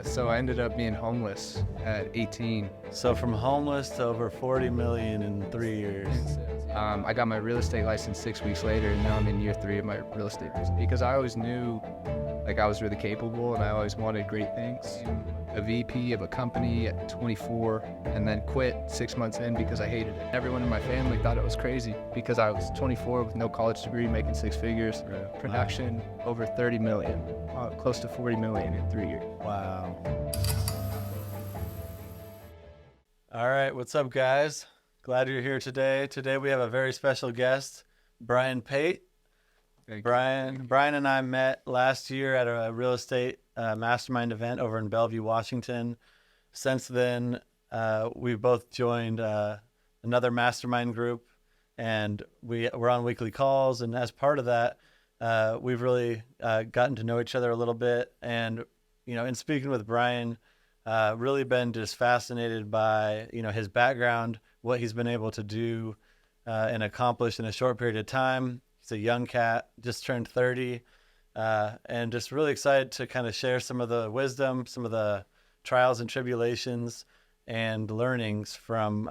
So I ended up being homeless at 18. So from homeless to over 40 million in 3 years. I got my real estate license 6 weeks later, and now I'm in year 3 of my real estate business because I always knew like I was really capable and I always wanted great things. A VP of a company at 24 and then quit 6 months in because I hated it. Everyone in my family thought it was crazy because I was 24 with no college degree, making 6 figures, production over 30 million, close to 40 million in 3 years. Wow. All right, what's up, guys? Glad you're here today. Today we have a very special guest, Brian Pate. Brian and I met last year at a real estate mastermind event over in Bellevue, Washington. Since then, we've both joined another mastermind group, and we're on weekly calls. And as part of that, we've really gotten to know each other a little bit. And, you know, in speaking with Brian, really been just fascinated by, you know, his background, what he's been able to do and accomplish in a short period of time. He's a young cat, just turned 30, and just really excited to kind of share some of the wisdom, some of the trials and tribulations and learnings from,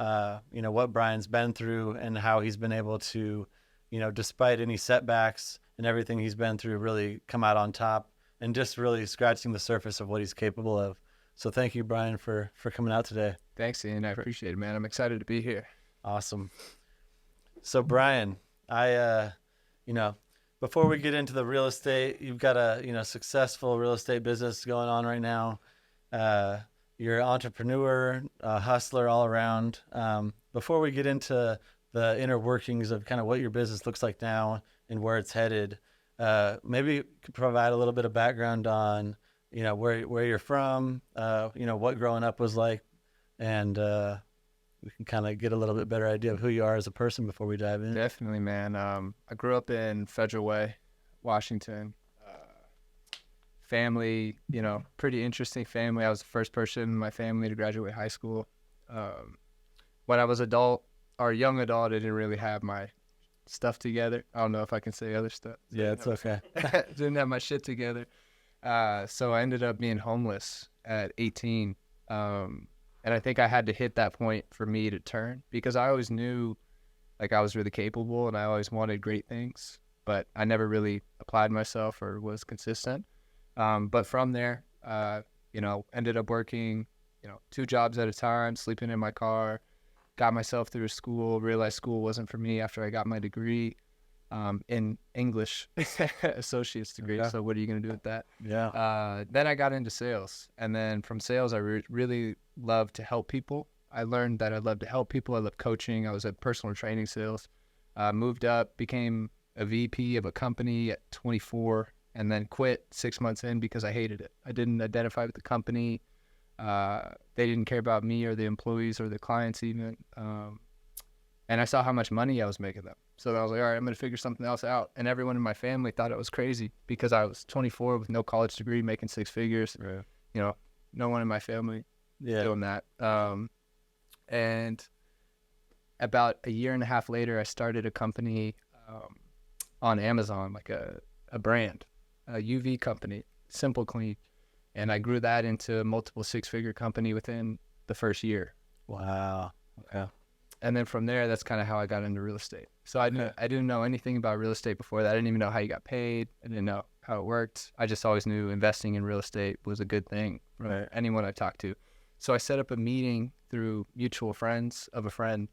you know, what Brian's been through and how he's been able to, you know, despite any setbacks and everything he's been through, really come out on top and just really scratching the surface of what he's capable of. So thank you, Brian, for coming out today. Thanks, Ian. I appreciate it, man. I'm excited to be here. Awesome. So Brian, you know, before we get into the real estate, you've got a, you know, successful real estate business going on right now. You're an entrepreneur, a hustler all around. Before we get into the inner workings of kind of what your business looks like now and where it's headed, maybe you could provide a little bit of background on, you know, where you're from, you know, what growing up was like, and we can kind of get a little bit better idea of who you are as a person before we dive in. Definitely, man. I grew up in Federal Way, Washington. Family, you know, pretty interesting family. I was the first person in my family to graduate high school. When I was young adult, I didn't really have my stuff together. I don't know if I can say other stuff. Yeah, it's okay. Didn't have my shit together. So I ended up being homeless at 18. And I think I had to hit that point for me to turn because I always knew like I was really capable and I always wanted great things, but I never really applied myself or was consistent. But from there, you know, ended up working, you know, 2 jobs at a time, sleeping in my car, got myself through school, realized school wasn't for me after I got my degree in English, associate's degree. Okay. So what are you going to do with that? Yeah. Then I got into sales, and then from sales, I really love to help people. I learned that I love to help people. I love coaching. I was at personal training sales, moved up, became a VP of a company at 24, and then quit 6 months in because I hated it. I didn't identify with the company. They didn't care about me or the employees or the clients even. And I saw how much money I was making them. So I was like, all right, I'm going to figure something else out. And everyone in my family thought it was crazy because I was 24 with no college degree, making 6 figures. Right. You know, no one in my family doing that. And about a year and a half later, I started a company on Amazon, like a brand, a UV company, Simple Clean. And I grew that into a multiple 6-figure company within the first year. Wow. Okay. And then from there, that's kind of how I got into real estate. So I didn't know anything about real estate before that. I didn't even know how you got paid. I didn't know how it worked. I just always knew investing in real estate was a good thing for anyone I talked to. So I set up a meeting through mutual friends of a friend.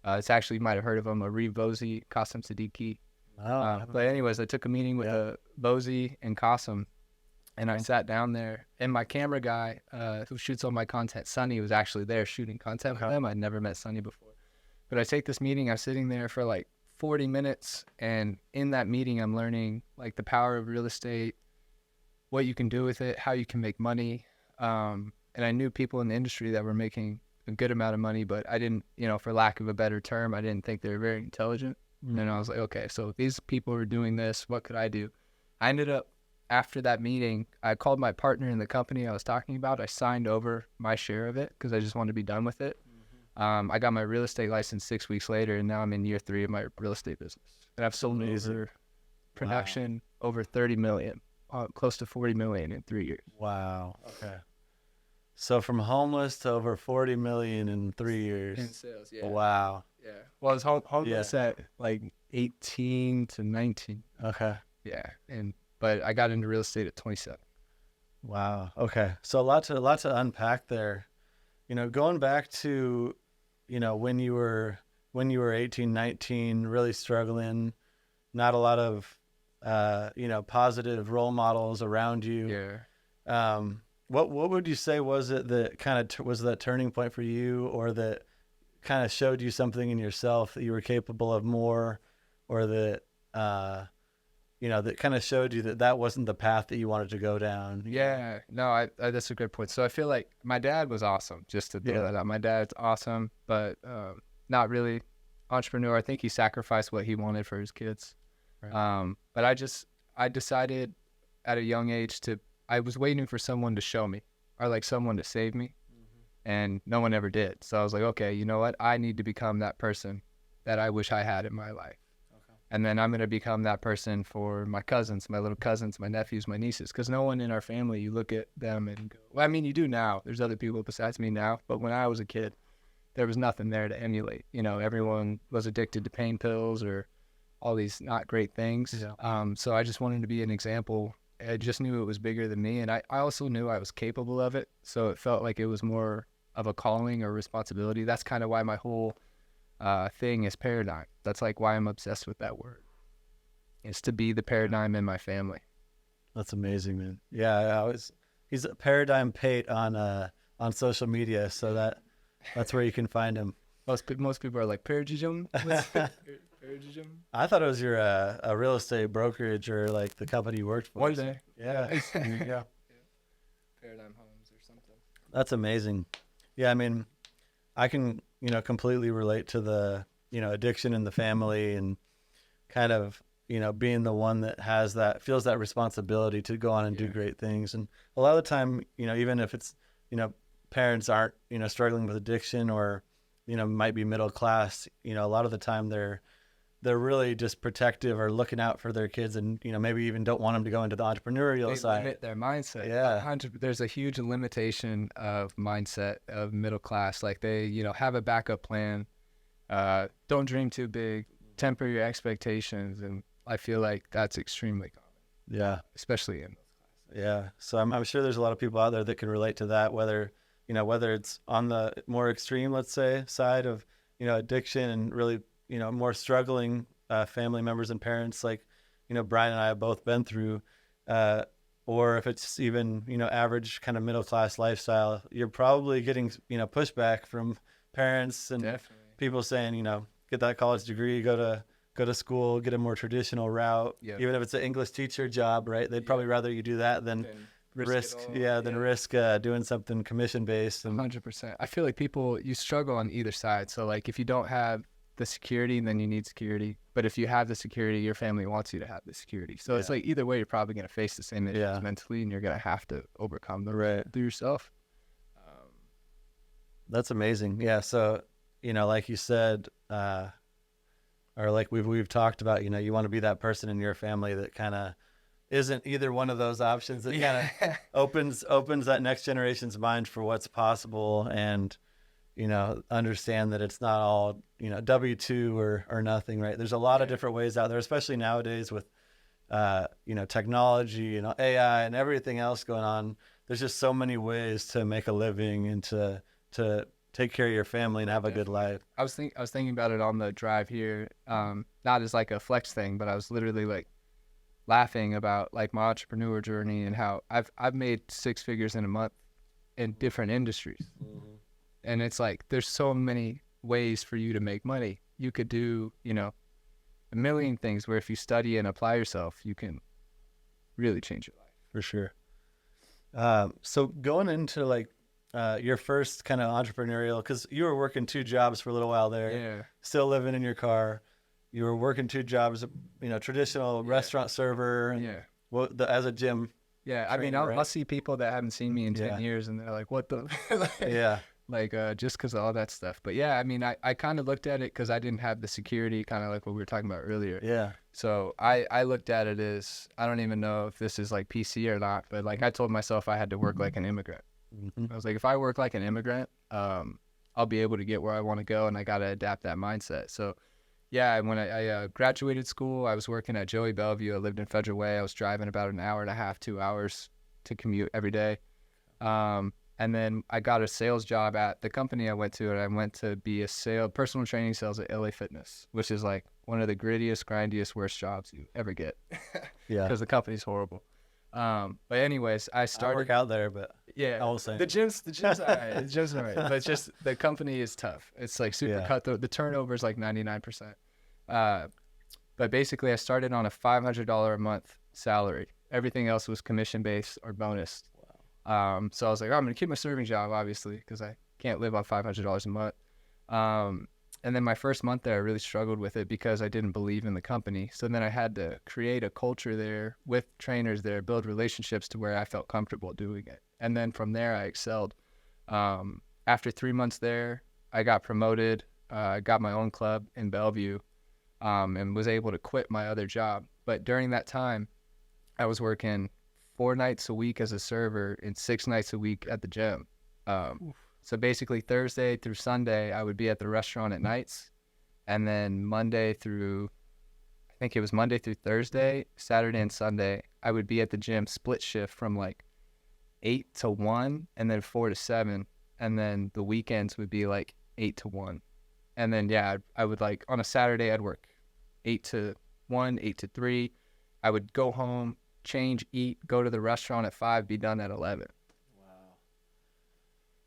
It's actually, you might have heard of him, Arif Bozi, Qasim Siddiqui. But anyways, I took a meeting with Bozi and Qasim, and I sat down there. And my camera guy who shoots all my content, Sonny, was actually there shooting content with them. I'd never met Sonny before. But I take this meeting, I'm sitting there for like 40 minutes, and in that meeting, I'm learning like the power of real estate, what you can do with it, how you can make money. And I knew people in the industry that were making a good amount of money, but I didn't, you know, for lack of a better term, I didn't think they were very intelligent. Mm-hmm. And I was like, okay, so these people are doing this, what could I do? I ended up, after that meeting, I called my partner in the company I was talking about. I signed over my share of it because I just wanted to be done with it. I got my real estate license 6 weeks later, and now I'm in year 3 of my real estate business. And I've sold over production over 30 million, close to 40 million in 3 years. Wow. Okay. So from homeless to over 40 million in 3 years. in sales. Yeah. Wow. Yeah. Well, I was homeless at like 18 to 19. Okay. Yeah. But I got into real estate at 27. Wow. Okay. So a lot to unpack there. Going back to, when you were 18, 19, really struggling, not a lot of, positive role models around you. Yeah. What would you say was it that kind of was that turning point for you, or that kind of showed you something in yourself that you were capable of more, or that, that kind of showed you that wasn't the path that you wanted to go down? Yeah, no, I that's a good point. So I feel like my dad was awesome, just to throw that out. My dad's awesome, but not really entrepreneur. I think he sacrificed what he wanted for his kids. Right. But I decided at a young age I was waiting for someone to show me, or like someone to save me, and no one ever did. So I was like, okay, you know what? I need to become that person that I wish I had in my life. And then I'm going to become that person for my cousins, my little cousins, my nephews, my nieces. Because no one in our family, you look at them and go, well, I mean, you do now. There's other people besides me now. But when I was a kid, there was nothing there to emulate. Everyone was addicted to pain pills or all these not great things. Yeah. So I just wanted to be an example. I just knew it was bigger than me. And I also knew I was capable of it. So it felt like it was more of a calling or responsibility. That's kind of why my whole thing is paradigm. That's like why I'm obsessed with that word, is to be the paradigm in my family. That's amazing, man. Yeah, he's a Paradigm Pate on social media, so that's where you can find him. Most people are like, paradigm. I thought it was your a real estate brokerage or like the company you worked for. One day. Yeah. Yeah. Paradigm Homes or something. That's amazing. Yeah, I mean, I can completely relate to the addiction in the family, and kind of being the one that feels that responsibility to go on and do great things. And a lot of the time, even if it's parents aren't struggling with addiction, or might be middle class, a lot of the time they're really just protective or looking out for their kids, and maybe even don't want them to go into the entrepreneurial side. They limit their mindset. Yeah. There's a huge limitation of mindset of middle class. Like they have a backup plan. Don't dream too big. Temper your expectations, and I feel like that's extremely common. Yeah, especially in those classes. Yeah, so I'm sure there's a lot of people out there that can relate to that. Whether it's on the more extreme, let's say, side of addiction, and really more struggling family members and parents, like Brian and I have both been through, or if it's even average kind of middle class lifestyle, you're probably getting pushback from parents and people saying get that college degree, go to school, get a more traditional route. Yep. Even if it's an English teacher job, right? They'd probably rather you do that than risk doing something commission based. 100%. I feel like you struggle on either side. So like if you don't have the security, then you need security. But if you have the security, your family wants you to have the security. So it's like either way, you're probably going to face the same issues mentally, and you're going to have to overcome them through yourself. That's amazing. Yeah. So, like you said, or like we've talked about, you want to be that person in your family that kind of isn't either one of those options, that kind of opens that next generation's mind for what's possible, and understand that it's not all W-2 or nothing, right? There's a lot of different ways out there, especially nowadays with technology and AI and everything else going on. There's just so many ways to make a living and to take care of your family and have a good life. I was thinking about it on the drive here, not as like a flex thing, but I was literally like laughing about like my entrepreneur journey and how I've made 6 figures in a month in different industries. Mm-hmm. And it's like there's so many ways for you to make money. You could do a million things where if you study and apply yourself, you can really change your life. For sure. So going into like your first kind of entrepreneurial, because you were working 2 jobs for a little while there, still living in your car. You were working 2 jobs, traditional restaurant server, and as a gym. Yeah, I mean, I'll see people that haven't seen me in 10 years, and they're like, "What the?" Just because of all that stuff. But yeah, I mean, I kind of looked at it because I didn't have the security, kind of like what we were talking about earlier. Yeah. So I looked at it as, I don't even know if this is like PC or not, but like I told myself I had to work like an immigrant. I was like, if I work like an immigrant, I'll be able to get where I want to go, and I got to adapt that mindset. So yeah, when I graduated school, I was working at Joey Bellevue. I lived in Federal Way. I was driving about an hour and a half, 2 hours to commute every day. And then I got a sales job at the company I went to, and I went to be a personal training sales at LA Fitness, which is like one of the grittiest, grindiest, worst jobs you ever get. Yeah. Because the company's horrible. But anyways, I started. I work out there, but yeah, I won't say. the gym's all right. The gym's all right. But it's just the company is tough. It's like super cutthroat. The turnover is like 99%. But basically, I started on a $500 a month salary. Everything else was commission based or bonus. So I was like, oh, I'm going to keep my serving job, obviously, because I can't live on $500 a month. And then my first month there, I really struggled with it because I didn't believe in the company. So then I had to create a culture there with trainers there, build relationships to where I felt comfortable doing it. And then from there, I excelled. After 3 months there, I got promoted. I got my own club in Bellevue, and was able to quit my other job. But during that time, I was working 4 nights a week as a server and 6 nights a week at the gym. So basically Thursday through Sunday, I would be at the restaurant at nights. And then Monday through Thursday, Saturday and Sunday, I would be at the gym split shift from like 8 to 1 and then 4 to 7. And then the weekends would be like 8 to 1. And then, yeah, I would like on a Saturday, I'd work 8 to 1, 8 to 3. I would go home, change, eat, go to the restaurant at 5, be done at 11. Wow.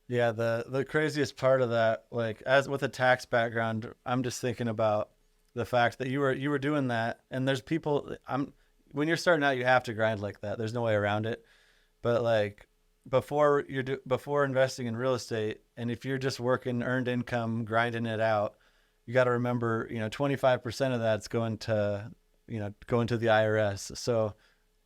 Yeah, the craziest part of that, like as with a tax background, I'm just thinking about the fact that you were doing that, and there's people. When you're starting out, you have to grind like that. There's no way around it. But like before investing in real estate, and if you're just working earned income, grinding it out, you got to remember, 25% of that's going to the IRS. So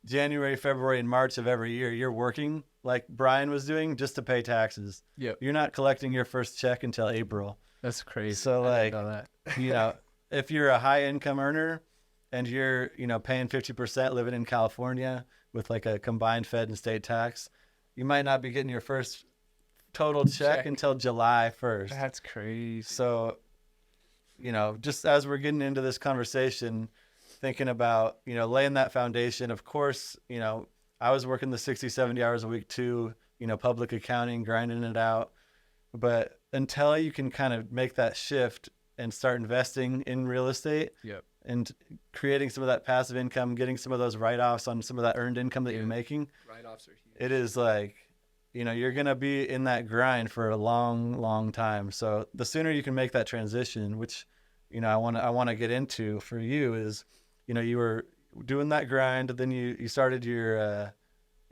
January, February, and March of every year, you're working like Brian was doing just to pay taxes. Yep. You're not collecting your first check until April. That's crazy. So I didn't know that. If you're a high income earner and you're, paying 50% living in California with like a combined Fed and state tax, you might not be getting your first total check until July 1st. That's crazy. So, just as we're getting into this conversation, thinking about, laying that foundation, of course, I was working the 60, 70 hours a week too, public accounting, grinding it out. But until you can kind of make that shift and start investing in real estate and creating some of that passive income, getting some of those write-offs on some of that earned income that you're making, write-offs are huge. it is like, you're going to be in that grind for a long, long time. So the sooner you can make that transition, which, I want to get into for you is, you were doing that grind, then you started your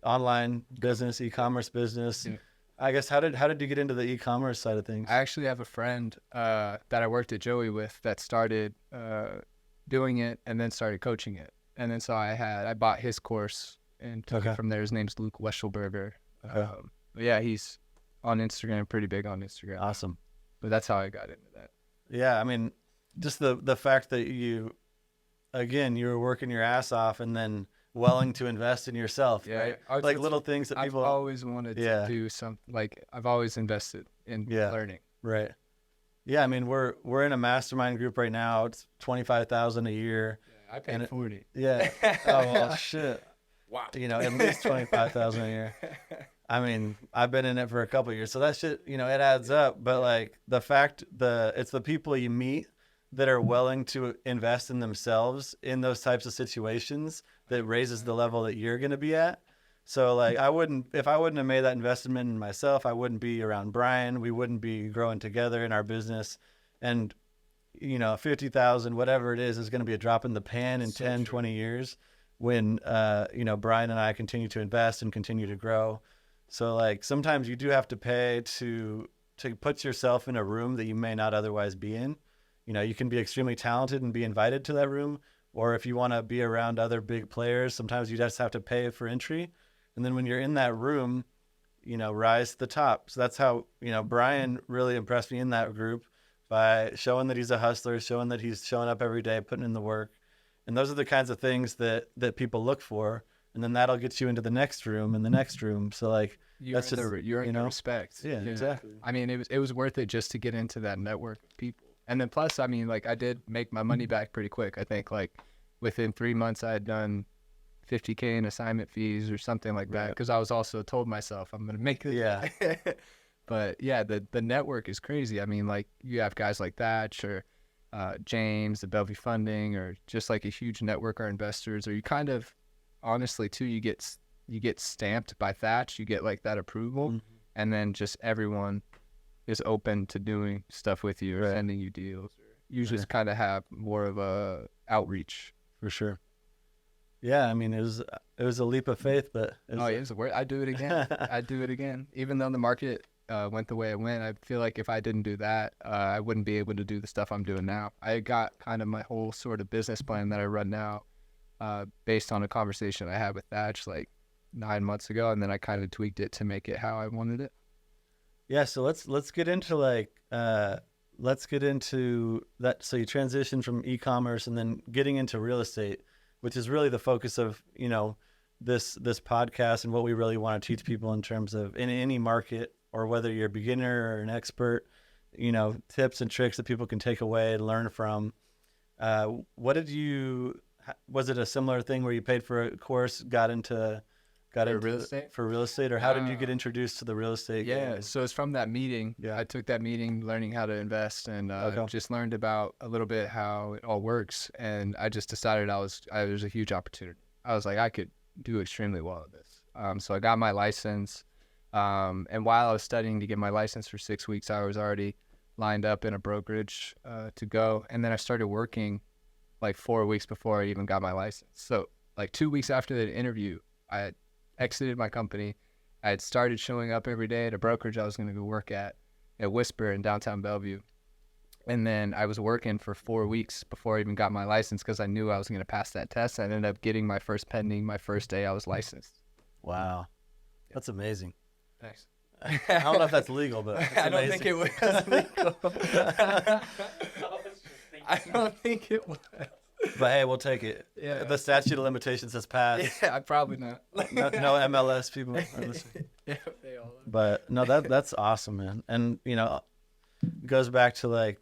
online business, e-commerce business. Yeah. I guess how did you get into the e-commerce side of things? I actually have a friend that I worked at Joey with that started doing it and then started coaching it. And then so I bought his course and took it from there. His name's Luke Weschelberger. But yeah, he's on Instagram, pretty big on Instagram. Awesome. But that's how I got into that. Yeah, I mean, just the fact that you were working your ass off and then willing to invest in yourself, right? Like little things that people... I've always wanted to do something. Like I've always invested in learning. Right. Yeah, I mean, we're in a mastermind group right now. It's $25,000 a year. Yeah, I paid 40. Yeah. Oh well, shit. Wow. At least $25,000 a year. I mean, I've been in it for a couple of years, so that shit, it adds up. But like it's the people you meet that are willing to invest in themselves in those types of situations that raises the level that you're going to be at. So like if I wouldn't have made that investment in myself, I wouldn't be around Brian. We wouldn't be growing together in our business. And, 50,000, whatever it is going to be a drop in the pan in 10, 20 years when, Brian and I continue to invest and continue to grow. So like sometimes you do have to pay to put yourself in a room that you may not otherwise be in. You can be extremely talented and be invited to that room. Or if you want to be around other big players, sometimes you just have to pay for entry. And then when you're in that room, rise to the top. So that's how, Brian really impressed me in that group by showing that he's a hustler, showing that he's showing up every day, putting in the work. And those are the kinds of things that people look for. and then that'll get you into the next room and the next room. So like You're in the respect. Yeah, exactly. I mean, it was worth it just to get into that network of people. And then plus, I mean, like I did make my money back pretty quick. I think like within 3 months I had done $50K in assignment fees or something like that, because I was also told myself I'm gonna make it. Yeah. But yeah, the network is crazy. I mean, like you have guys like Thatch or James, the Bellevue Funding, or just like a huge network of investors, or you kind of honestly too, you get stamped by Thatch, you get like that approval, and then just everyone is open to doing stuff with you or sending you deals. You just kind of have more of a outreach. For sure. Yeah, I mean, it was a leap of faith, but it was a word. I'd do it again. I'd do it again. Even though the market went the way it went, I feel like if I didn't do that, I wouldn't be able to do the stuff I'm doing now. I got kind of my whole sort of business plan that I run now based on a conversation I had with Thatch like 9 months ago, and then I kind of tweaked it to make it how I wanted it. Yeah, so let's get into like let's get into that. So you transitioned from e-commerce and then getting into real estate, which is really the focus of, you know, this podcast and what we really want to teach people in terms of in any market, or whether you're a beginner or an expert, you know, tips and tricks that people can take away and learn from. Was it a similar thing where you paid for a course, got into real estate, or how did you get introduced to the real estate? Yeah, so it's from that meeting. Yeah, I took that meeting learning how to invest, and just learned about a little bit how it all works, and I just decided there's a huge opportunity. I was like, I could do extremely well at this. So I got my license, and while I was studying to get my license for 6 weeks, I was already lined up in a brokerage to go, and then I started working like 4 weeks before I even got my license. So like 2 weeks after the interview, I had exited my company. I had started showing up every day at a brokerage I was going to go work at Whisper in downtown Bellevue. And then I was working for 4 weeks before I even got my license because I knew I was going to pass that test. I ended up getting my first pending my first day I was licensed. Wow. That's amazing. Thanks. I don't know if that's legal, but I don't think it was legal. I don't think it was. But hey, we'll take it. Yeah. The statute of limitations has passed. Yeah, probably not. No MLS people are listening. Yeah, they all are. But no, that's awesome, man. And you know, it goes back to like,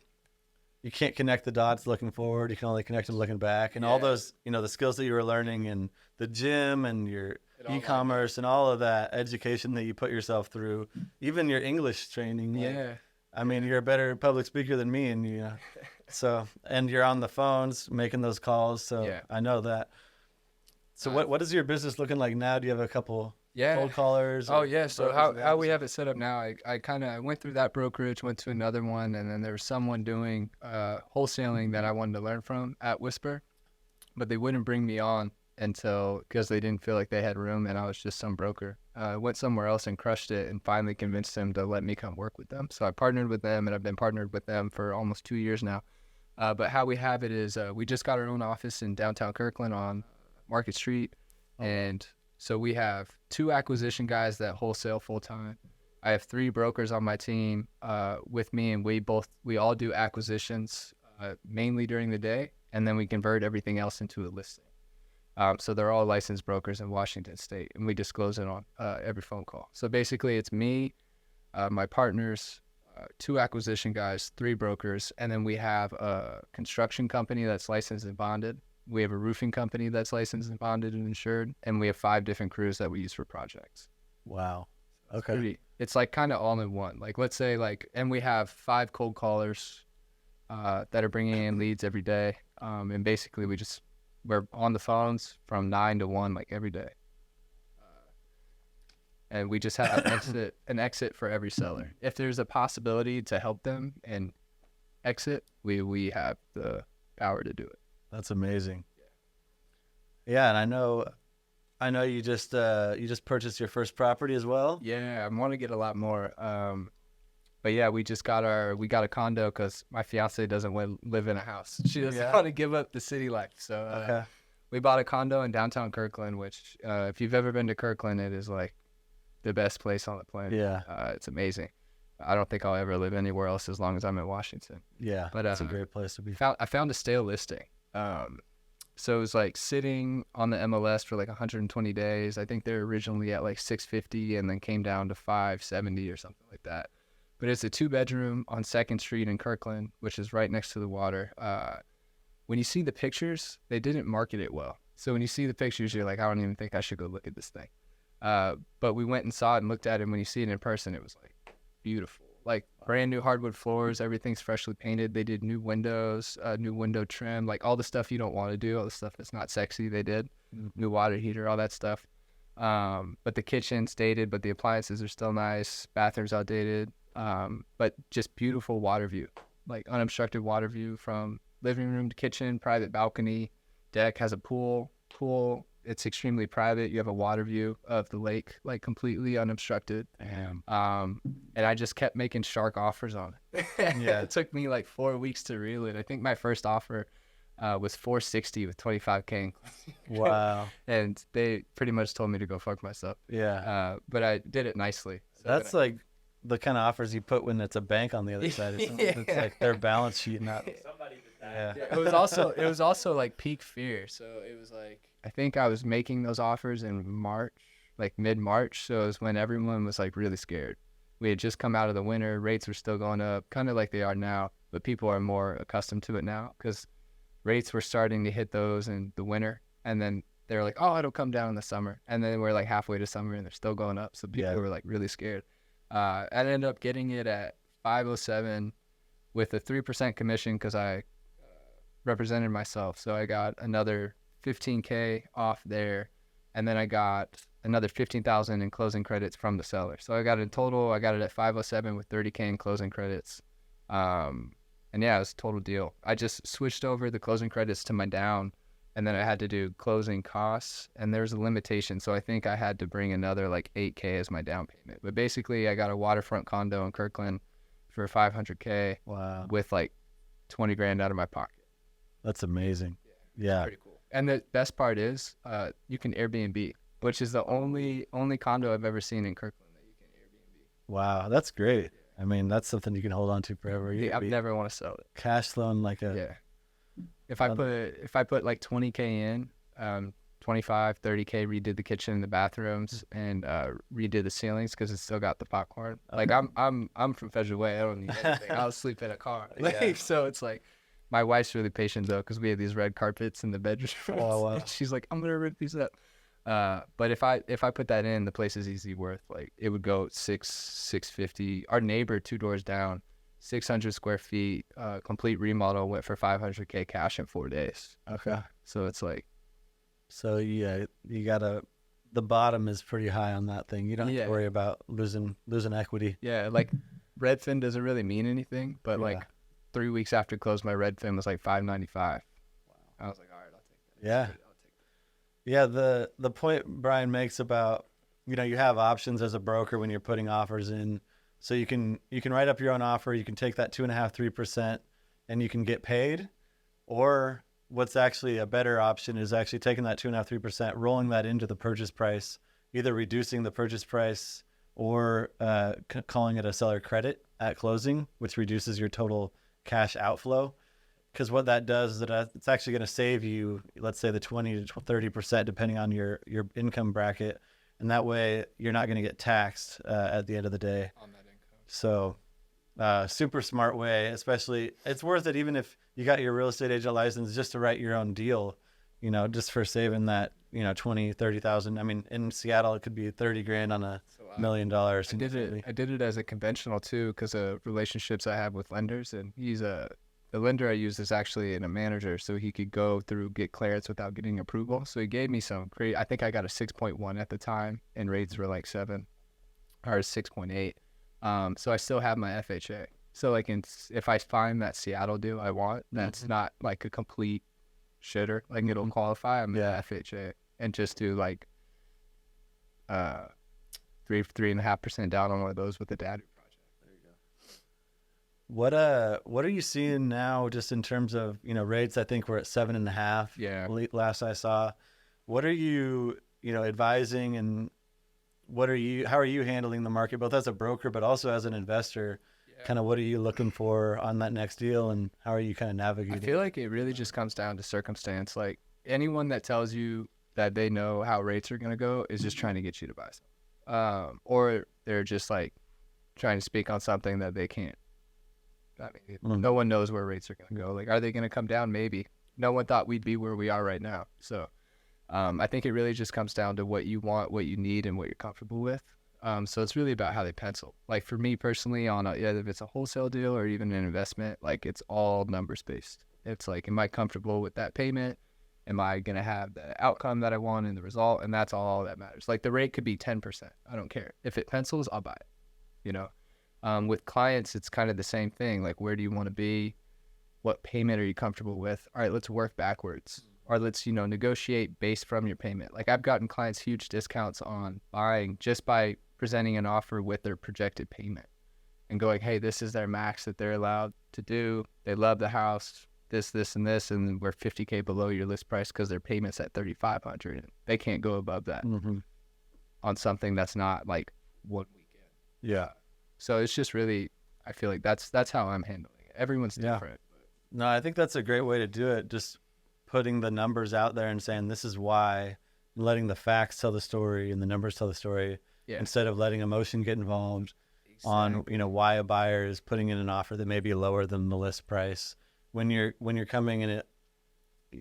you can't connect the dots looking forward. You can only connect them looking back. And all those, you know, the skills that you were learning in the gym and your e-commerce and all of that education that you put yourself through, even your English training. Yeah. I mean, you're a better public speaker than me, and you know, so, and you're on the phones making those calls. So I know that. So what is your business looking like now? Do you have a couple cold callers? Oh yeah. So how we have it set up now, I kind of went through that brokerage, went to another one, and then there was someone doing wholesaling that I wanted to learn from at Whisper, but they wouldn't bring me on because they didn't feel like they had room, and I was just some broker. I went somewhere else and crushed it, and finally convinced them to let me come work with them. So I partnered with them, and I've been partnered with them for almost 2 years now. But how we have it is we just got our own office in downtown Kirkland on Market Street. And so we have 2 acquisition guys that wholesale full time. I have 3 brokers on my team with me, and we all do acquisitions mainly during the day, and then we convert everything else into a listing. So they're all licensed brokers in Washington State, and we disclose it on every phone call. So basically it's me, my partners, 2 acquisition guys, 3 brokers, and then we have a construction company that's licensed and bonded. We have a roofing company that's licensed and bonded and insured, and we have 5 different crews that we use for projects. Wow. Okay. It's like kind of all in one. Like let's say and we have 5 cold callers that are bringing in leads every day, and basically we're on the phones from 9 to 1 like every day. And we just have an exit for every seller. If there's a possibility to help them and exit, we have the power to do it. That's amazing. Yeah, and I know you just purchased your first property as well. Yeah, I want to get a lot more. But yeah, we got a condo because my fiance doesn't live in a house. She doesn't want to give up the city life. So we bought a condo in downtown Kirkland, which if you've ever been to Kirkland, it is like the best place on the planet. Yeah. It's amazing. I don't think I'll ever live anywhere else as long as I'm in Washington. Yeah, but it's a great place to be. I found a stale listing. So it was like sitting on the MLS for like 120 days. I think they were originally at like 650 and then came down to 570 or something like that. But it's a 2-bedroom on 2nd Street in Kirkland, which is right next to the water. When you see the pictures, they didn't market it well. So when you see the pictures, you're like, I don't even think I should go look at this thing. But we went and saw it and looked at it. And when you see it in person, it was like beautiful. Like brand new hardwood floors, everything's freshly painted. They did new windows, new window trim, like all the stuff you don't want to do, all the stuff that's not sexy, they did. New water heater, all that stuff. But the kitchen's dated, but the appliances are still nice. Bathroom's outdated, but just beautiful water view, like unobstructed water view from living room to kitchen, private balcony, deck, has a pool. It's extremely private. You have a water view of the lake, like completely unobstructed. Damn. And I just kept making shark offers on it. Yeah. It took me like 4 weeks to reel it. I think my first offer was 460 with 25K. Wow. And they pretty much told me to go fuck myself. Yeah. But I did it nicely. So That's like the kind of offers you put when it's a bank on the other side. It's like their balance sheet, not. Somebody did Yeah. that. It was also like peak fear. So it was like, I think I was making those offers in March, like mid-March. So it was when everyone was like really scared. We had just come out of the winter. Rates were still going up, kind of like they are now, but people are more accustomed to it now because rates were starting to hit those in the winter. And then they were like, oh, it'll come down in the summer. And then we're like halfway to summer and they're still going up. So people were like really scared. I ended up getting it at 507 with a 3% commission because I represented myself. So I got another 15K off there, and then I got another 15,000 in closing credits from the seller. So I got in total, I got it at 507 with 30K in closing credits. And yeah, it was a total deal. I just switched over the closing credits to my down, and then I had to do closing costs, and there's a limitation. So I think I had to bring another like 8K as my down payment. But basically, I got a waterfront condo in Kirkland for 500K. Wow. With like 20 grand out of my pocket. That's amazing. Yeah. Pretty cool. And the best part is you can Airbnb, which is the only condo I've ever seen in Kirkland that you can Airbnb. Wow. That's great. I mean, that's something you can hold on to forever. Yeah, I've never want to sell it. Cash flowing like a. Yeah. If I put like 20K in, 25, 30K, redid the kitchen and the bathrooms and redid the ceilings because it's still got the popcorn. Like I'm from Federal Way. I don't need anything. I'll sleep in a car. Like, so it's like. My wife's really patient though, because we have these red carpets in the bedroom. Oh, wow. She's like, I'm gonna rip these up. But if I put that in, the place is easily worth like it would go 650. Our neighbor 2 doors down, 600 square feet, complete remodel, went for 500K cash in 4 days. Okay. So it's like, so yeah, you gotta. The bottom is pretty high on that thing. You don't have to worry about losing equity. Yeah, like Redfin doesn't really mean anything, but like 3 weeks after close, my Redfin was like 595. Wow. I was like, all right, I'll take that. Yeah. I'll take that. Yeah, the point Brian makes about, you have options as a broker when you're putting offers in. So you can write up your own offer, you can take that 2.5%, 3%, and you can get paid. Or what's actually a better option is actually taking that 2.5%, 3%, rolling that into the purchase price, either reducing the purchase price or calling it a seller credit at closing, which reduces your total cash outflow. Because what that does is that it's actually going to save you, let's say the 20 to 30%, depending on your income bracket. And that way you're not going to get taxed at the end of the day. On that income. So super smart way, especially it's worth it even if you got your real estate agent license just to write your own deal, just for saving that, 20, 30,000. I mean, in Seattle, it could be 30 grand on $1 million. I did it as a conventional too, because of relationships I have with lenders, and the lender I use is actually a manager, so he could go through, get clearance without getting approval. So he gave me some great, I think I got a 6.1 at the time, and rates were like 7 or 6.8. So I still have my FHA. So like if I find that Seattle deal I want, that's not like a complete shitter, like it'll qualify, I'm in FHA and just do like 3.5% down on one of those with the DADU project. There you go. What are you seeing now just in terms of, rates? I think we're at 7.5. Yeah. Last I saw. What are you, advising, and how are you handling the market, both as a broker, but also as an investor? Kind of what are you looking for on that next deal, and how are you kind of navigating? I feel like it really just comes down to circumstance. Like anyone that tells you that they know how rates are going to go is just trying to get you to buy something. Or they're just like trying to speak on something that they can't. I mean, no one knows where rates are going to go. Like, are they going to come down? Maybe. No one thought we'd be where we are right now. So I think it really just comes down to what you want, what you need, and what you're comfortable with. So it's really about how they pencil. Like for me personally, on either if it's a wholesale deal or even an investment, like it's all numbers based. It's like, am I comfortable with that payment? Am I going to have the outcome that I want in the result? And that's all that matters. Like the rate could be 10%. I don't care. If it pencils, I'll buy it. You know, with clients, it's kind of the same thing. Like, where do you want to be? What payment are you comfortable with? All right, let's work backwards. Or let's, negotiate based from your payment. Like I've gotten clients huge discounts on buying just by presenting an offer with their projected payment and going, hey, this is their max that they're allowed to do. They love the house, this, and this, and we're $50K below your list price because their payment's at $3,500. And they can't go above that on something that's not like 1 weekend. Yeah. So it's just really, I feel like that's how I'm handling it. Everyone's different. No, I think that's a great way to do it. Just putting the numbers out there and saying, this is why, letting the facts tell the story and the numbers tell the story. Yeah. Instead of letting emotion get involved on, why a buyer is putting in an offer that may be lower than the list price. When you're coming in it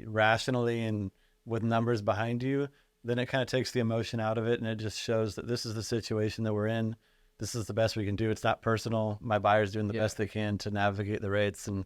rationally and with numbers behind you, then it kind of takes the emotion out of it, and it just shows that this is the situation that we're in. This is the best we can do. It's not personal. My buyer's doing the best they can to navigate the rates, and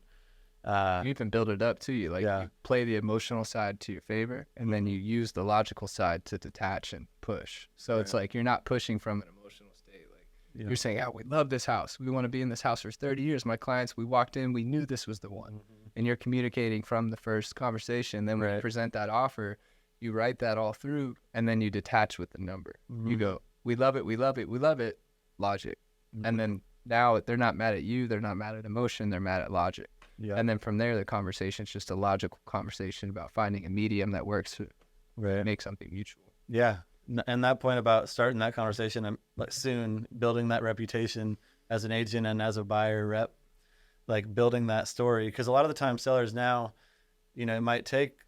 you even build it up to you. Like you play the emotional side to your favor, and then you use the logical side to detach and push. So it's like you're not pushing from an emotional state. Like you're saying, we love this house. We want to be in this house for 30 years. My clients, we walked in, we knew this was the one. And you're communicating from the first conversation. Then when you present that offer, you write that all through, and then you detach with the number. You go, we love it, we love it, we love it, logic. And then now they're not mad at you. They're not mad at emotion. They're mad at logic. Yeah. And then from there, the conversation is just a logical conversation about finding a medium that works to make something mutual. Yeah. And that point about starting that conversation and soon building that reputation as an agent and as a buyer rep, like building that story. Because a lot of the time sellers now, it might take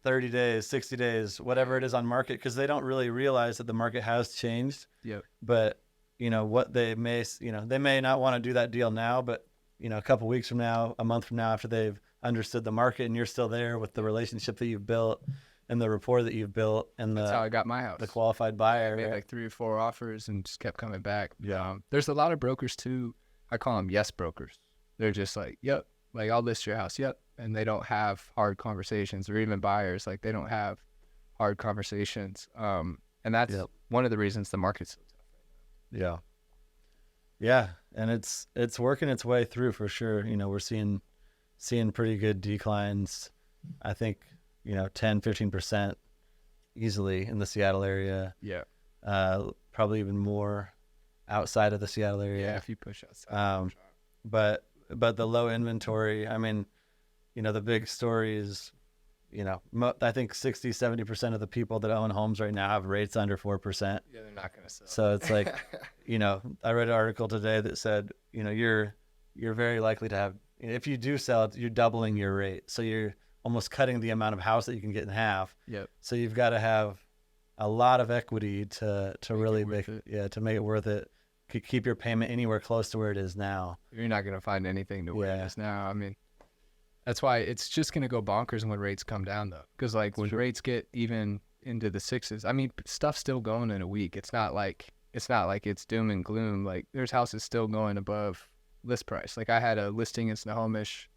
30 days, 60 days, whatever it is on market, because they don't really realize that the market has changed. Yep. But, what they may, they may not want to do that deal now, but a couple weeks from now, a month from now, after they've understood the market and you're still there with the relationship that you've built and the rapport that you've built, and that's how I got my house. The qualified buyer. I made like 3 or 4 offers and just kept coming back. Yeah. There's a lot of brokers too. I call them yes brokers. They're just like, yep, like I'll list your house. Yep. And they don't have hard conversations, or even buyers. Like they don't have hard conversations. And that's one of the reasons the market's so tough right now. Yeah. Yeah, and it's working its way through for sure. We're seeing pretty good declines. I think 10-15% easily in the Seattle area. Yeah. Probably even more outside of the Seattle area. Yeah, if you push outside. But the low inventory. I mean, the big story is, I think 60-70% of the people that own homes right now have rates under 4%. Yeah, they're not going to sell. So it's like, I read an article today that said, you're very likely to have, if you do sell it, you're doubling your rate. So you're almost cutting the amount of house that you can get in half. Yep. So you've got to have a lot of equity to really make it, to make it worth it. Keep your payment anywhere close to where it is now. You're not going to find anything to where it is now. I mean, that's why it's just going to go bonkers when rates come down, though. Because, like, when rates get even into the 6s, I mean, stuff's still going in a week. It's not like it's doom and gloom. Like, there's houses still going above list price. Like, I had a listing in Snohomish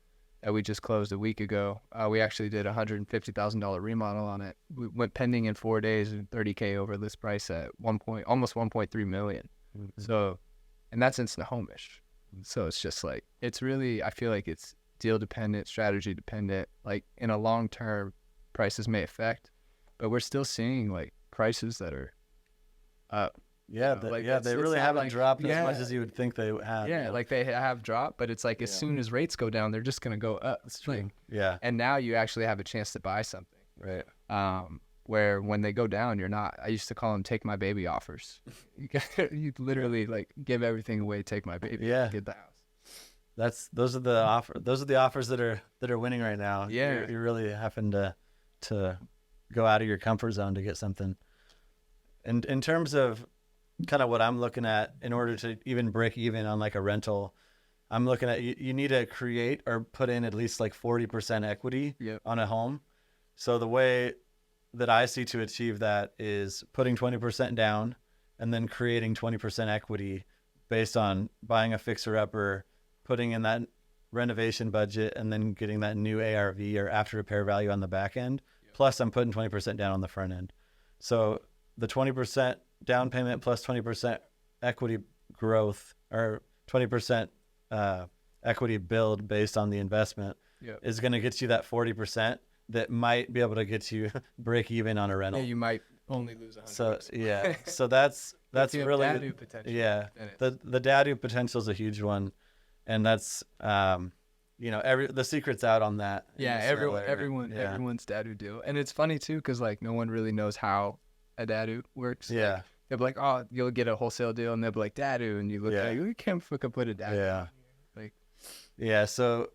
that we just closed a week ago. We actually did a $150,000 remodel on it. We went pending in 4 days and $30K over list price at almost $1.3 million. Mm-hmm. So, and that's in Snohomish. So it's just like, it's really, I feel like it's deal dependent, strategy dependent. Like in a long term, prices may affect, but we're still seeing like prices that are up. Yeah, they really haven't dropped as much as you would think they have. Yeah, like they have dropped, but it's like as soon as rates go down, they're just gonna go up. That's true. Like, yeah, and now you actually have a chance to buy something. Right. Where when they go down, you're not. I used to call them "take my baby" offers. You literally like give everything away, take my baby. Yeah, get the house. Those are the offers that are winning right now. Yeah, you're really having to to go out of your comfort zone to get something. And in terms of kind of what I'm looking at in order to even break even on like a rental, I'm looking at you need to create or put in at least like 40% equity on a home. So the way that I see to achieve that is putting 20% down and then creating 20% equity based on buying a fixer-upper, putting in that renovation budget, and then getting that new ARV or after repair value on the back end. Plus I'm putting 20% down on the front end. So the 20% down payment plus 20% equity growth, or 20% equity build based on the investment is going to get you that 40% that might be able to get you break even on a rental. Yeah, you might only lose 100. So yeah, so that's really DADU potential. Yeah, the DADU potential is a huge one, and that's the secret's out on that. Yeah, everyone's DADU deal, and it's funny too because like no one really knows how a DADU works. Yeah. Like, they'll be like, oh, you'll get a wholesale deal, and they'll be like DADU, and you look at it, you can't fucking put a DADU. Yeah. So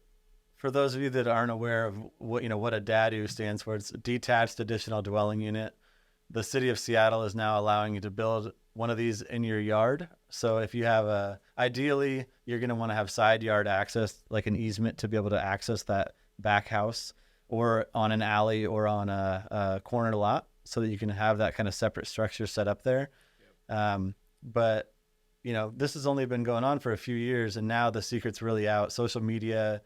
for those of you that aren't aware of what a DADU stands for, it's detached additional dwelling unit. The city of Seattle is now allowing you to build one of these in your yard. So if you have ideally you're going to want to have side yard access, like an easement to be able to access that back house, or on an alley or on a corner lot, so that you can have that kind of separate structure set up there. But this has only been going on for a few years, and now the secret's really out. Social media,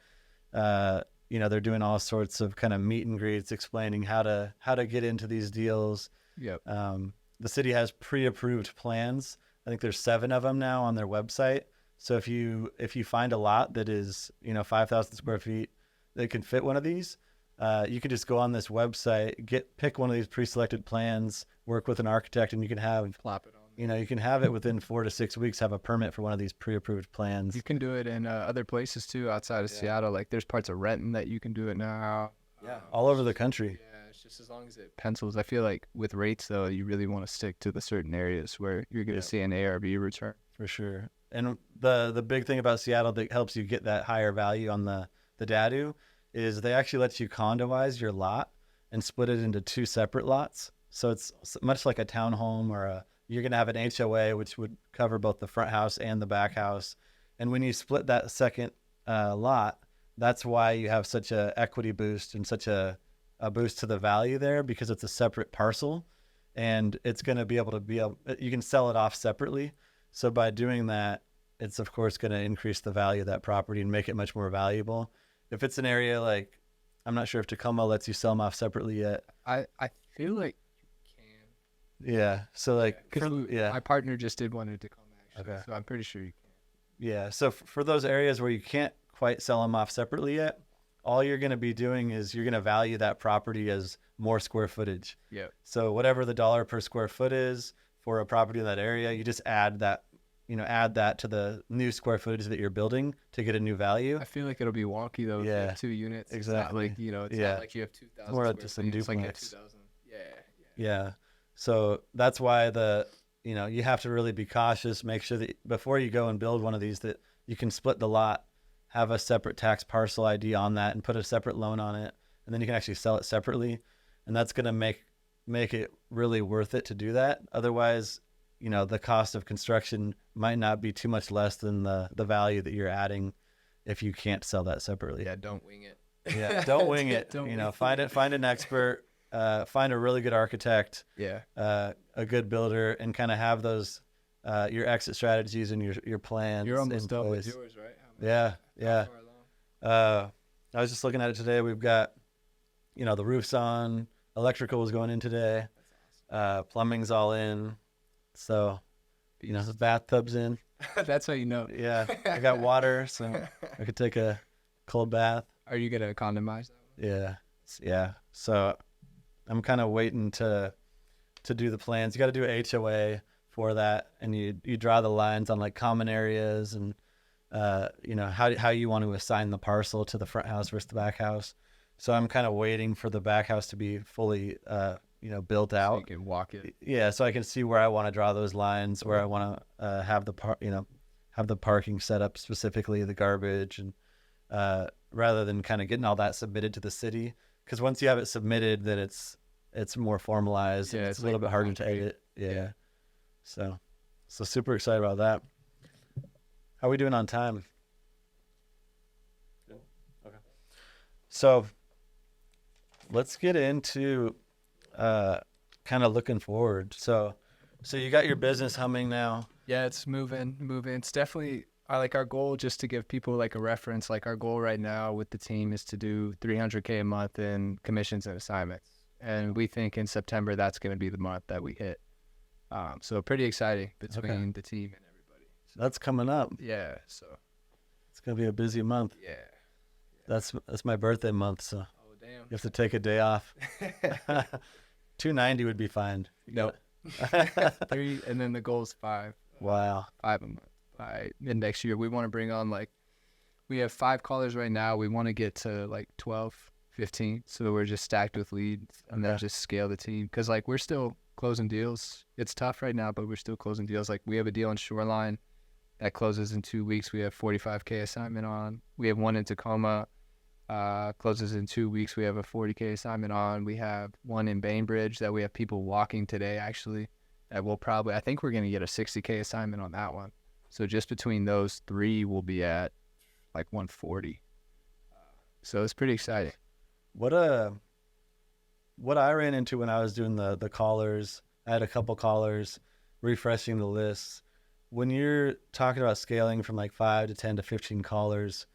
they're doing all sorts of kind of meet and greets explaining how to get into these deals. The city has pre-approved plans. I think there's 7 of them now on their website. So if you find a lot that is 5,000 square feet that can fit one of these, you can just go on this website, pick one of these pre-selected plans, work with an architect, and you can have plop it on. You can have it within 4 to 6 weeks, have a permit for one of these pre-approved plans. You can do it in other places too, outside of Seattle. Like there's parts of Renton that you can do it now. All over the country. Yeah, it's just as long as it pencils. I feel like with rates though, you really want to stick to the certain areas where you're going to see an ARV return. For sure. And the big thing about Seattle that helps you get that higher value on the DADU is they actually let you condoize your lot and split it into 2 separate lots. So it's much like a townhome, or you're going to have an HOA, which would cover both the front house and the back house. And when you split that second lot, that's why you have such a equity boost and such a boost to the value there, because it's a separate parcel, and it's going to be able to you can sell it off separately. So by doing that, it's of course going to increase the value of that property and make it much more valuable. If it's an area like, I'm not sure if Tacoma lets you sell them off separately yet. I feel like you can. Yeah. So like, my partner just did one in Tacoma actually. Okay. So I'm pretty sure you can. Yeah. So for those areas where you can't quite sell them off separately yet, all you're going to be doing is you're going to value that property as more square footage. Yeah. So whatever the dollar per square foot is for a property in that area, you just add that to the new square footage that you're building to get a new value. I feel like it'll be wonky though. Yeah. 2 units. Exactly. It's not like, it's not like you have 2,000 more square just a feet. It's like you have duplex. 2,000. Yeah. So that's why you have to really be cautious. Make sure that before you go and build one of these, that you can split the lot, have a separate tax parcel ID on that, and put a separate loan on it, and then you can actually sell it separately. And that's going to make it really worth it to do that. Otherwise, the cost of construction might not be too much less than the value that you're adding if you can't sell that separately. Yeah, don't wing it. Yeah, don't wing it. Find an expert, find a really good architect, a good builder, and kind of have those your exit strategies and your plans. You're almost done with yours, right? Yeah. How far along? I was just looking at it today. We've got, the roof's on, electrical is going in today. That's awesome. Plumbing's all in. So, the bathtub's in. That's how you know. Yeah. I got water, so I could take a cold bath. Are you going to condomize that one? Yeah. So I'm kind of waiting to do the plans. You got to do a HOA for that. And you draw the lines on like common areas and, how you want to assign the parcel to the front house versus the back house. So I'm kind of waiting for the back house to be fully, built out. So you can walk it. Yeah. So I can see where I want to draw those lines, where I want to have the parking set up specifically, the garbage, and rather than kind of getting all that submitted to the city, because once you have it submitted, then it's more formalized. Yeah, It's a little bit harder to edit. Yeah. So super excited about that. How are we doing on time? Good. Okay. So let's get into kind of looking forward. So you got your business humming now. Yeah, it's moving. It's definitely our goal, just to give people like a reference. Like our goal right now with the team is to do $300K a month in commissions and assignments, and we think in September that's going to be the month that we hit. So pretty exciting between the team and everybody. So, that's coming up. Yeah, so it's gonna be a busy month. Yeah. That's my birthday month, so Oh damn. you have to take a day off. 290 would be fine. Nope. 3, and then the goal is 5. Wow. 5 a month by mid next year. We want to bring on we have 5 callers right now. We want to get to 12, 15. So we're just stacked with leads, and then just scale the team. Cause we're still closing deals. It's tough right now, but we're still closing deals. We have a deal in Shoreline that closes in 2 weeks. We have $45K assignment on. We have one in Tacoma, closes in 2 weeks. We have a $40K assignment on. We have one in Bainbridge that we have people walking today, actually, that I think we're going to get a $60K assignment on that one. So just between those 3, we'll be at 140. So it's pretty exciting. What I ran into when I was doing the callers, I had a couple callers, refreshing the lists. When you're talking about scaling from 5 to 10 to 15 callers,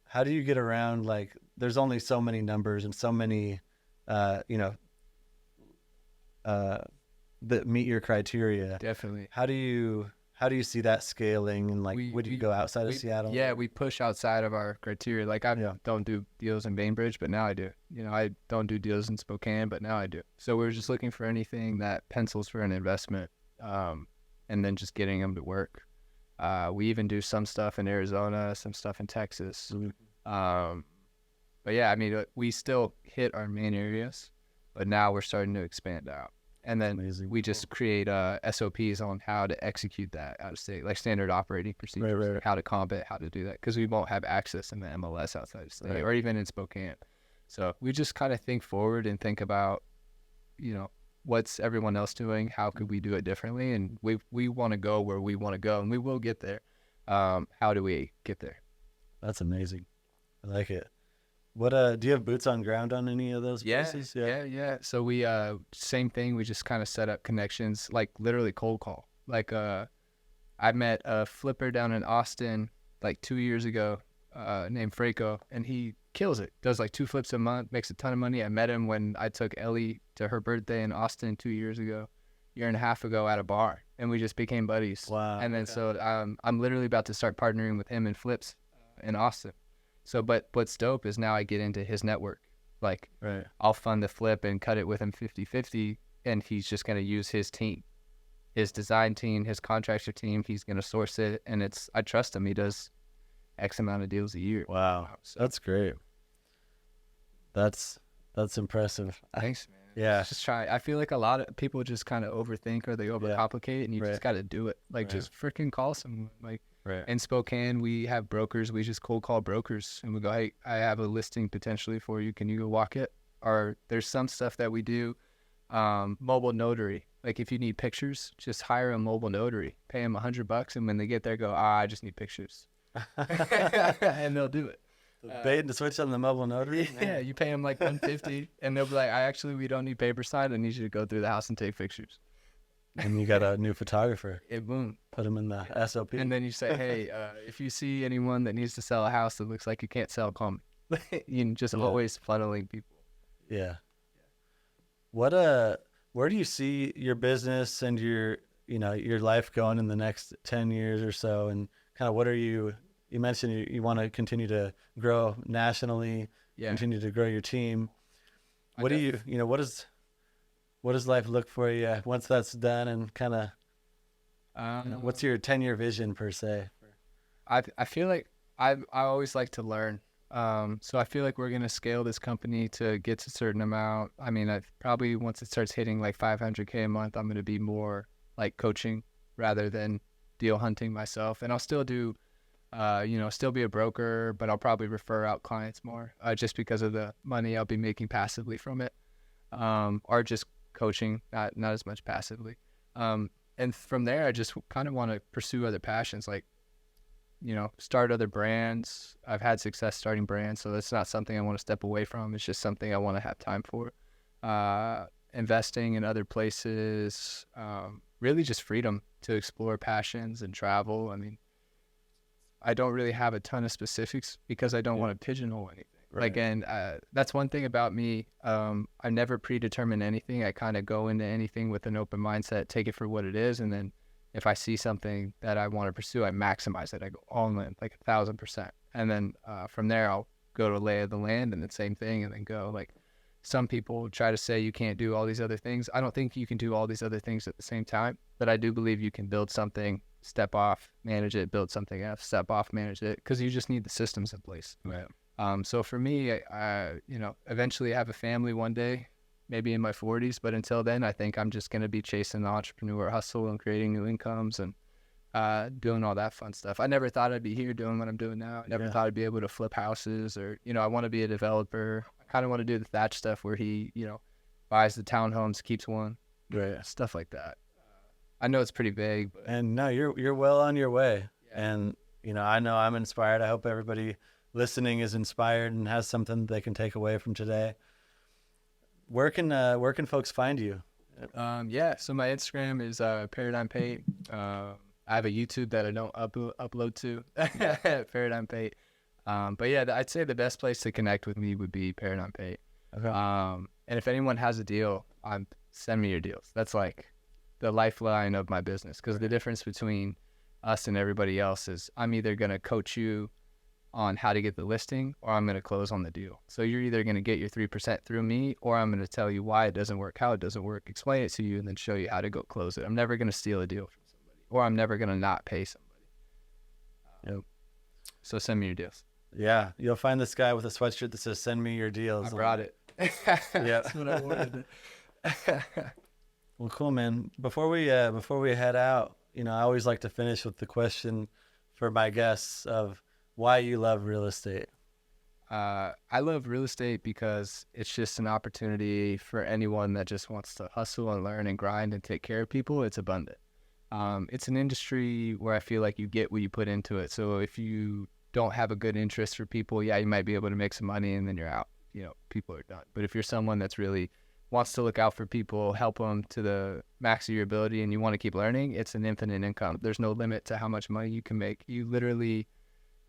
how do you get around, there's only so many numbers and so many, that meet your criteria? Definitely. How do you see that scaling, and would you go outside of Seattle? Yeah, we push outside of our criteria. I don't do deals in Bainbridge, but now I do. I don't do deals in Spokane, but now I do. So we're just looking for anything that pencils for an investment, and then just getting them to work. We even do some stuff in Arizona, some stuff in Texas. Mm-hmm. But yeah, we still hit our main areas, but now we're starting to expand out. And then we just create SOPs on how to execute that out of state, standard operating procedures, right. How to comp it, how to do that, because we won't have access in the MLS outside of state or even in Spokane. So we just kind of think forward and think about, what's everyone else doing? How could we do it differently? And we want to go where we want to go, and we will get there. How do we get there? That's amazing. I like it. What do you have boots on ground on any of those places? Yeah. So we same thing. We just kind of set up connections, literally cold call. I met a flipper down in Austin 2 years ago, named Franco, and he kills it. Does 2 flips a month, makes a ton of money. I met him when I took Ellie to her birthday in Austin 2 years ago, year and a half ago at a bar, and we just became buddies. Wow. And then so I'm literally about to start partnering with him in flips in Austin. So, but what's dope is now I get into his network. I'll fund the flip and cut it with him 50-50, and he's just going to use his team, his design team, his contractor team. He's going to source it, and I trust him. He does X amount of deals a year. Wow. So, that's great. That's impressive. Thanks, man. Yeah. Just try. I feel like a lot of people just kind of overthink or they overcomplicate, and you just got to do it. Just freaking call someone. In Spokane, we have brokers. We just cold call brokers, and we go, hey, I have a listing potentially for you. Can you go walk it? Or there's some stuff that we do, mobile notary. If you need pictures, just hire a mobile notary. Pay them $100, and when they get there, go, I just need pictures. And they'll do it. Bait and switch on the mobile notary? Yeah, you pay them $150, and they'll be like, we don't need paper signed. I need you to go through the house and take pictures. And you got a new photographer. Boom. Put him in the SOP. And then you say, hey, if you see anyone that needs to sell a house that looks like you can't sell, call me. You just always funneling people. Yeah. What where do you see your business and your life going in the next 10 years or so? And kind of what are you mentioned you want to continue to grow nationally, continue to grow your team. What does life look for you once that's done, and kind of what's your 10-year vision per se? I feel like I always like to learn. So I feel like we're going to scale this company to get to a certain amount. I probably once it starts hitting $500K a month, I'm going to be more coaching rather than deal hunting myself. And I'll still do Still be a broker, but I'll probably refer out clients more, just because of the money I'll be making passively from it, or just coaching, not as much passively. And from there, I just kind of want to pursue other passions, like, start other brands. I've had success starting brands, so that's not something I want to step away from. It's just something I want to have time for. Investing in other places, really just freedom to explore passions and travel. I mean, I don't really have a ton of specifics because I don't want to pigeonhole anything. Right. Like, and that's one thing about me. I never predetermine anything. I kind of go into anything with an open mindset, take it for what it is, and then if I see something that I want to pursue, I maximize it. I go all in, like 1,000%. And then from there, I'll go to lay of the land and the same thing, and then go. Like, some people try to say you can't do all these other things. I don't think you can do all these other things at the same time, but I do believe you can build something, step off, manage it, build something else, step off, manage it, because you just need the systems in place. Right. So for me, I eventually have a family one day, maybe in my 40s, but until then, I think I'm just going to be chasing the entrepreneur hustle and creating new incomes and doing all that fun stuff. I never thought I'd be here doing what I'm doing now. I never thought I'd be able to flip houses, or, I want to be a developer. I kind of want to do the Thatch stuff where he, buys the townhomes, keeps one, Right. stuff like that. I know it's pretty vague, but And no, you're well on your way. Yeah. And, I know I'm inspired. I hope everybody listening is inspired and has something they can take away from today. Where can folks find you? So my Instagram is Paradigm Pate. I have a YouTube that I don't upload to, Paradigm Pate. But yeah, I'd say the best place to connect with me would be Paradigm Pate. Okay. And if anyone has a deal, send me your deals. That's like the lifeline of my business, because the difference between us and everybody else is I'm either going to coach you on how to get the listing, or I'm going to close on the deal. So you're either going to get your 3% through me, or I'm going to tell you why it doesn't work, how it doesn't work, explain it to you, and then show you how to go close it. I'm never going to steal a deal from somebody, or I'm never going to not pay somebody. So send me your deals. Yeah, you'll find this guy with a sweatshirt that says "Send me your deals." I brought it. Yeah, That's what I wanted. Well, cool, man. Before we head out, I always like to finish with the question for my guests of why you love real estate. I love real estate because it's just an opportunity for anyone that just wants to hustle and learn and grind and take care of people. It's abundant. It's an industry where I feel like you get what you put into it. So if you don't have a good interest for people, you might be able to make some money and then you're out. People are done. But if you're someone that's really wants to look out for people, help them to the max of your ability, and you want to keep learning, it's an infinite income. There's no limit to how much money you can make. You literally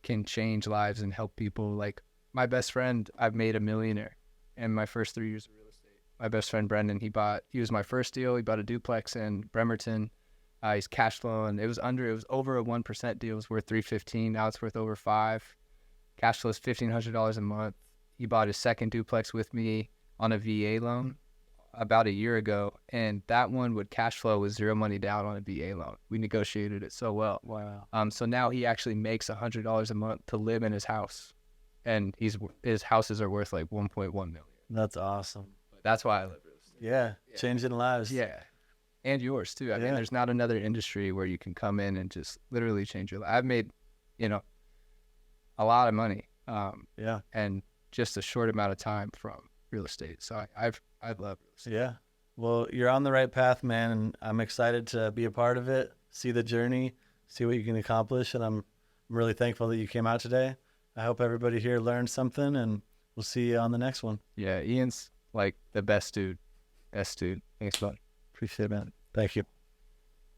can change lives and help people. Like my best friend, I've made a millionaire in my first 3 years of real estate. My best friend, Brendan, he was my first deal. He bought a duplex in Bremerton. He's cash flowing. It was over a 1% deal. It was worth $315. Now it's worth over $5. Cash flow is $1,500 a month. He bought his second duplex with me on a VA loan about a year ago, and that one would cash flow with zero money down on a VA loan. We negotiated it so well. Wow. So now he actually makes $100 a month to live in his house, and his houses are worth like 1.1 million. That's awesome. That's why I live real estate. Yeah, changing lives. Yeah, and yours too. I mean, there's not another industry where you can come in and just literally change your life. I've made, a lot of money. And just a short amount of time from real estate. So I love real estate. Yeah. Well, you're on the right path, man, and I'm excited to be a part of it, see the journey, see what you can accomplish, and I'm really thankful that you came out today. I hope everybody here learned something, and we'll see you on the next one. Yeah, Ian's like the best dude. Thanks, bud. Appreciate it, man. Thank you.